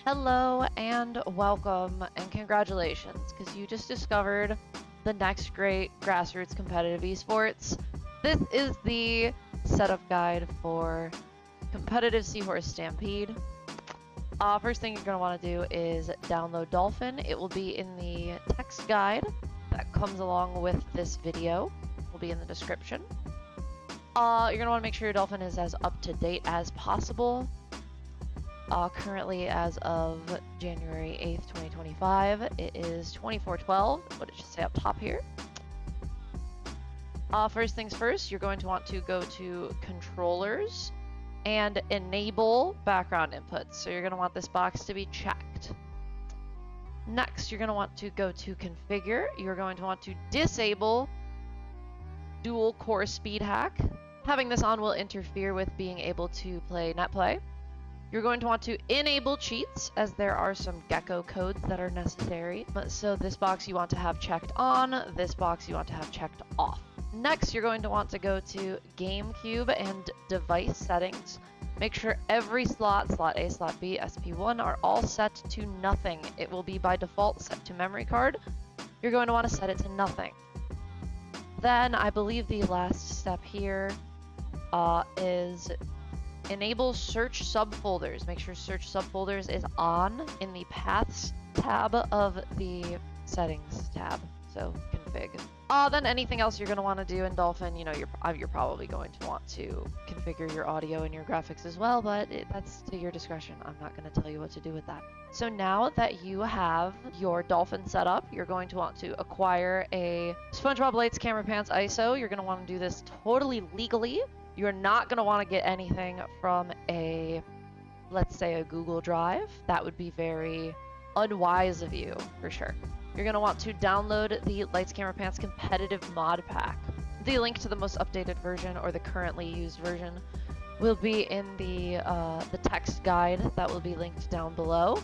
Hello and welcome and congratulations, because you just discovered the next great grassroots competitive esports. This is the setup guide for competitive Seahorse Stampede. First thing you're going to want to do is download Dolphin. It will be in the text guide that comes along with this video. It will be in the description. You're going to want to make sure your Dolphin is as up to date as possible. Currently, as of January 8th, 2025, it is 2412, what it should say up top here. First things first, you're going to want to go to Controllers and enable background inputs. So you're going to want this box to be checked. Next, you're going to want to go to Configure. You're going to want to disable dual core speed hack. Having this on will interfere with being able to play Netplay. You're going to want to enable cheats, as there are some Gekko codes that are necessary. So this box you want to have checked on, this box you want to have checked off. Next, you're going to want to go to GameCube and device settings. Make sure every slot A, slot B, SP1 are all set to nothing. It will be by default set to memory card. You're going to want to set it to nothing. Then I believe the last step here is enable search subfolders. Make sure search subfolders is on in the paths tab of the settings tab. So config. Then anything else you're going to want to do in Dolphin, you know, you're probably going to want to configure your audio and your graphics as well, but that's to your discretion. I'm not going to tell you what to do with that. So now that you have your Dolphin set up, you're going to want to acquire a SpongeBob Lights Camera Pants ISO. You're going to want to do this totally legally. You're not going to want to get anything from let's say a Google Drive. That would be very unwise of you, for sure. You're going to want to download the Lights Camera Pants competitive mod pack. The link to the most updated version or the currently used version will be in the text guide that will be linked down below.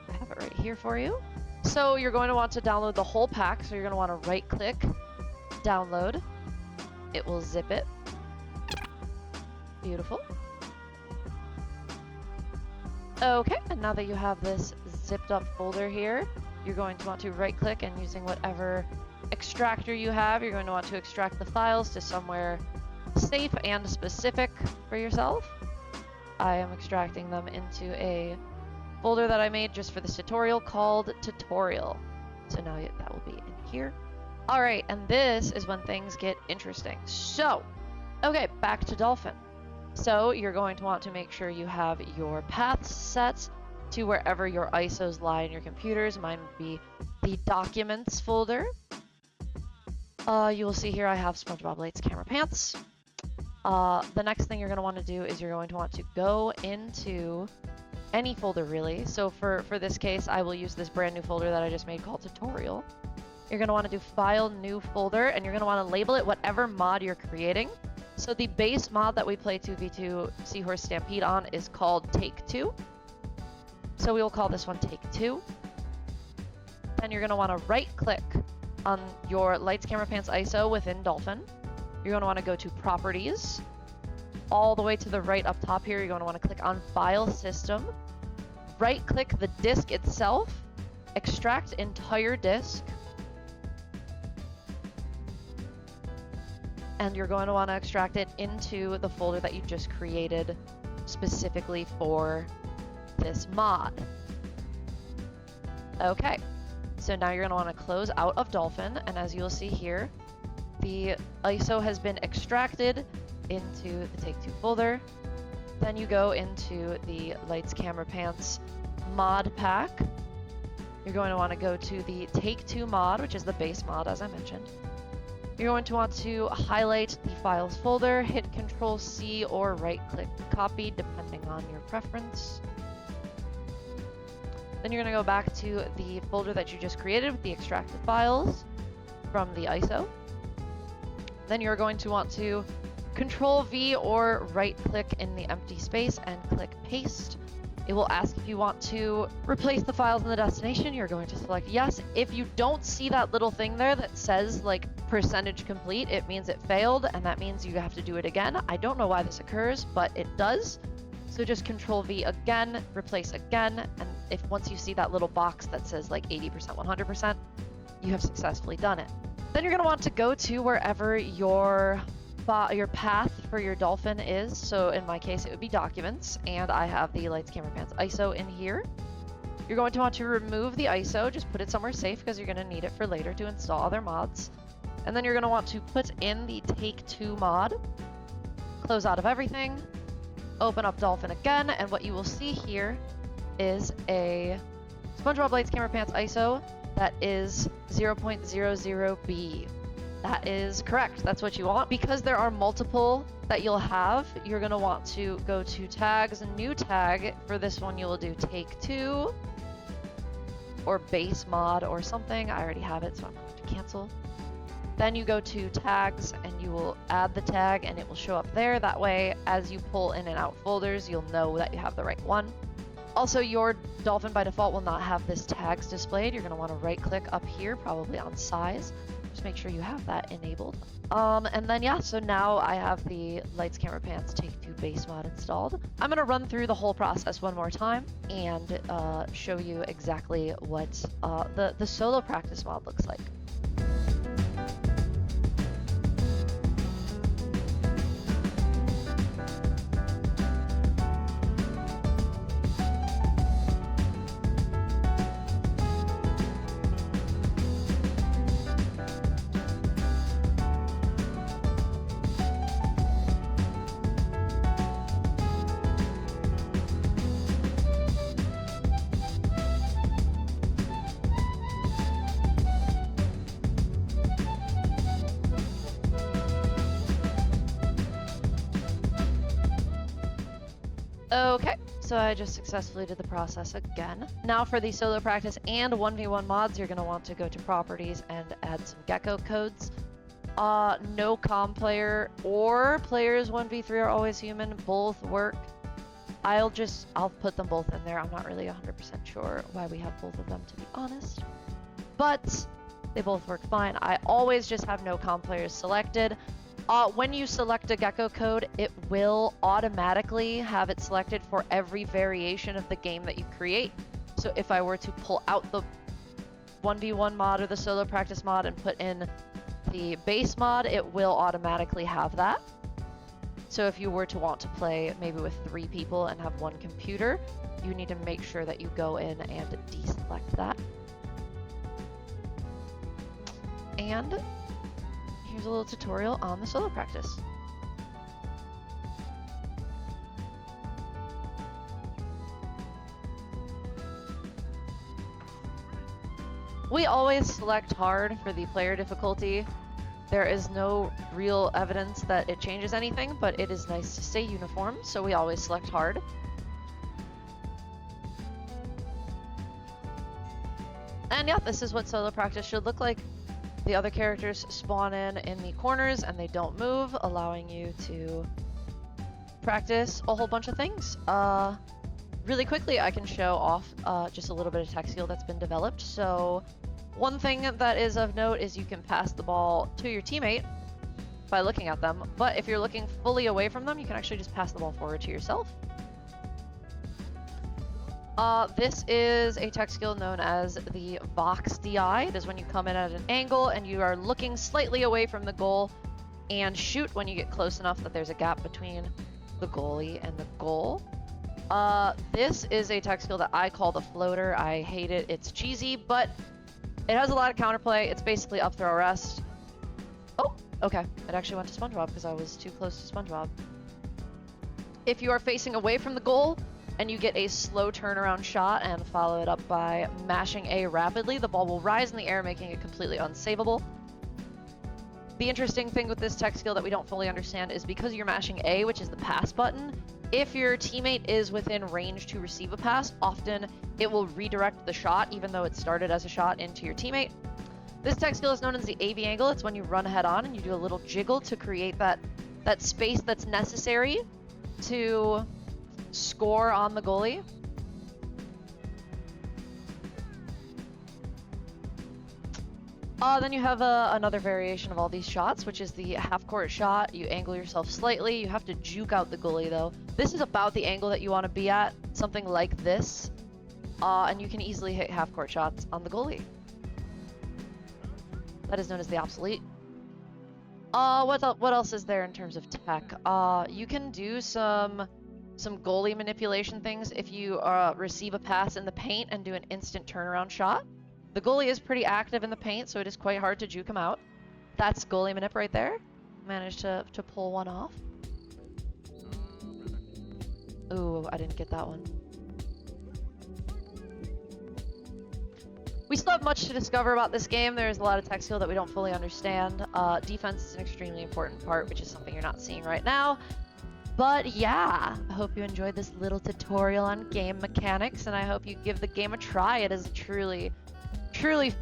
I have it right here for you. So you're going to want to download the whole pack. So you're going to want to right click, download. It will zip it. Beautiful. Okay, and now that you have this zipped up folder here, you're going to want to right click, and using whatever extractor you have, you're going to want to extract the files to somewhere safe and specific for yourself. I am extracting them into a folder that I made just for this tutorial called tutorial. So now that will be in here. All right, and this is when things get interesting. So, okay, back to Dolphin. So you're going to want to make sure you have your paths set to wherever your ISOs lie in your computers. Mine would be the Documents folder. You will see here I have SpongeBob Lights Camera Pants. The next thing you're going to want to do is you're going to want to go into any folder, really. So for this case, I will use this brand new folder that I just made called Tutorial. You're going to want to do File, New Folder, and you're going to want to label it whatever mod you're creating. So the base mod that we play 2v2 Seahorse Stampede on is called Take 2. So we will call this one Take 2. Then you're going to want to right click on your Lights Camera Pants ISO within Dolphin. You're going to want to go to Properties. All the way to the right up top here, you're going to want to click on File System. Right click the disk itself. Extract entire disk. And you're going to want to extract it into the folder that you just created specifically for this mod. Okay, so now you're going to want to close out of Dolphin, and as you'll see here, the ISO has been extracted into the Take 2 folder. Then you go into the Lights Camera Pants mod pack. You're going to want to go to the Take 2 mod, which is the base mod, as I mentioned. You're going to want to highlight the files folder, hit Control-C or right-click copy, depending on your preference. Then you're going to go back to the folder that you just created with the extracted files from the ISO. Then you're going to want to Control-V or right-click in the empty space and click Paste. It will ask if you want to replace the files in the destination. You're going to select yes. If you don't see that little thing there that says like percentage complete, it means it failed, and that means you have to do it again. I don't know why this occurs, but it does. So just Control V again, replace again, and if once you see that little box that says like 80%, 100%, you have successfully done it. Then you're going to want to go to wherever your path for your Dolphin is. So in my case, it would be Documents, and I have the Lights, Camera, Pans ISO in here. You're going to want to remove the ISO, just put it somewhere safe because you're going to need it for later to install other mods. And then you're going to want to put in the Take 2 mod, close out of everything, open up Dolphin again, and what you will see here is a SpongeBob Lights, Camera, Pants ISO that is 0.00B. That is correct. That's what you want. Because there are multiple that you'll have, you're going to want to go to Tags, New Tag. For this one, you will do Take 2 or Base Mod or something. I already have it, so I'm going to cancel. Then you go to Tags and you will add the tag and it will show up there. That way, as you pull in and out folders, you'll know that you have the right one. Also, your Dolphin by default will not have this tags displayed. You're going to want to right click up here, probably on size. Just make sure you have that enabled. And then yeah, so now I have the Lights, Camera, Pants Take 2 base mod installed. I'm going to run through the whole process one more time and show you exactly what the solo practice mod looks like. Okay, so I just successfully did the process again. Now for the solo practice and 1v1 mods, you're going to want to go to properties and add some Gekko codes. No com player or players 1v3 are always human, both work. I'll put them both in there. I'm not really 100% sure why we have both of them, to be honest. But they both work fine. I always just have no com players selected. When you select a Gekko code, it will automatically have it selected for every variation of the game that you create. So if I were to pull out the 1v1 mod or the solo practice mod and put in the base mod, it will automatically have that. So if you were to want to play maybe with 3 people and have 1 computer, you need to make sure that you go in and deselect that. And here's a little tutorial on the solo practice. We always select hard for the player difficulty. There is no real evidence that it changes anything, but it is nice to stay uniform, so we always select hard. And yeah, this is what solo practice should look like. The other characters spawn in the corners and they don't move, allowing you to practice a whole bunch of things. Really quickly, I can show off just a little bit of tech skill that's been developed. So one thing that is of note is you can pass the ball to your teammate by looking at them, but if you're looking fully away from them, you can actually just pass the ball forward to yourself. This is a tech skill known as the Box DI. It is when you come in at an angle and you are looking slightly away from the goal and shoot when you get close enough that there's a gap between the goalie and the goal. This is a tech skill that I call the floater. I hate it. It's cheesy, but it has a lot of counterplay. It's basically up, throw, rest. Oh, okay. It actually went to SpongeBob because I was too close to SpongeBob. If you are facing away from the goal, and you get a slow turnaround shot and follow it up by mashing A rapidly, the ball will rise in the air, making it completely unsavable. The interesting thing with this tech skill that we don't fully understand is because you're mashing A, which is the pass button, if your teammate is within range to receive a pass, often it will redirect the shot, even though it started as a shot, into your teammate. This tech skill is known as the AV angle. It's when you run head on and you do a little jiggle to create that space that's necessary to score on the goalie. Then you have another variation of all these shots, which is the half-court shot. You angle yourself slightly. You have to juke out the goalie, though. This is about the angle that you want to be at, something like this. And you can easily hit half-court shots on the goalie. That is known as the obsolete. What else is there in terms of tech? You can do some goalie manipulation things if you receive a pass in the paint and do an instant turnaround shot. The goalie is pretty active in the paint, so it is quite hard to juke him out. That's goalie manip right there. Managed to pull one off. Ooh, I didn't get that one. We still have much to discover about this game. There's a lot of tech skill that we don't fully understand. Defense is an extremely important part, which is something you're not seeing right now. But yeah, I hope you enjoyed this little tutorial on game mechanics, and I hope you give the game a try. It is a truly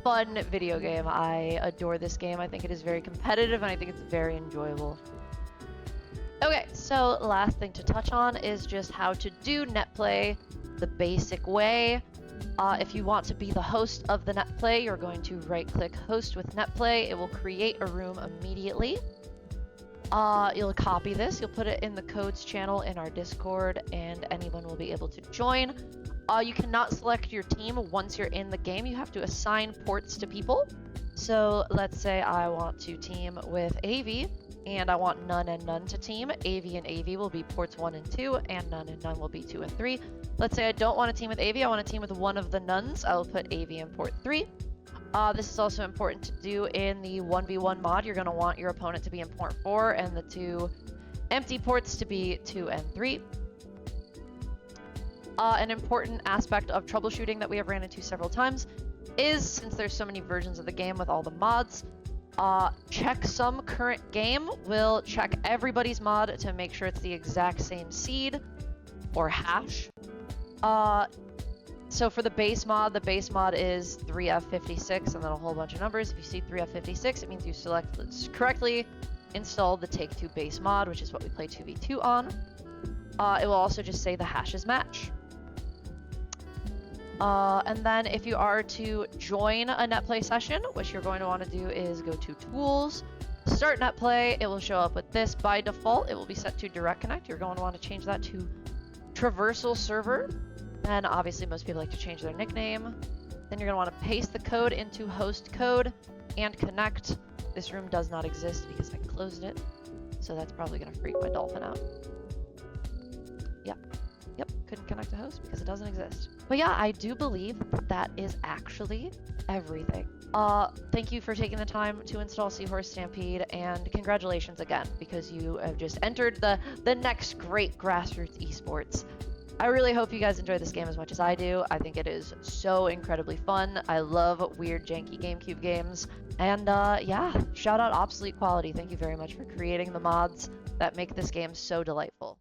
fun video game. I adore this game. I think it is very competitive, and I think it's very enjoyable. Okay, so last thing to touch on is just how to do Netplay the basic way. If you want to be the host of the Netplay, you're going to right-click Host with Netplay. It will create a room immediately. You'll copy this, you'll put it in the codes channel in our Discord, and anyone will be able to join. You cannot select your team once you're in the game. You have to assign ports to people. So let's say I want to team with AV, and I want None and None to team. AV and AV will be ports 1 and 2, and None and None will be 2 and 3. Let's say I don't want to team with AV, I want to team with one of the Nuns. I will put AV in port 3. This is also important to do in the 1v1 mod. You're going to want your opponent to be in port 4 and the 2 empty ports to be 2 and 3. An important aspect of troubleshooting that we have ran into several times is, since there's so many versions of the game with all the mods, checksum current game will check everybody's mod to make sure it's the exact same seed or hash. So for the base mod is 3F56 and then a whole bunch of numbers. If you see 3F56, it means you correctly installed the Take-Two base mod, which is what we play 2v2 on. It will also just say the hashes match. And then if you are to join a Netplay session, what you're going to want to do is go to Tools, Start Netplay. It will show up with this. By default, it will be set to Direct Connect. You're going to want to change that to Traversal Server. And obviously most people like to change their nickname. Then you're going to want to paste the code into host code and connect. This room does not exist because I closed it. So that's probably going to freak my Dolphin out. Yep, couldn't connect to host because it doesn't exist. But yeah, I do believe that is actually everything. Thank you for taking the time to install Seahorse Stampede, and congratulations again, because you have just entered the next great grassroots esports. I really hope you guys enjoy this game as much as I do. I think it is so incredibly fun. I love weird, janky GameCube games. And yeah, shout out Obsolete Quality. Thank you very much for creating the mods that make this game so delightful.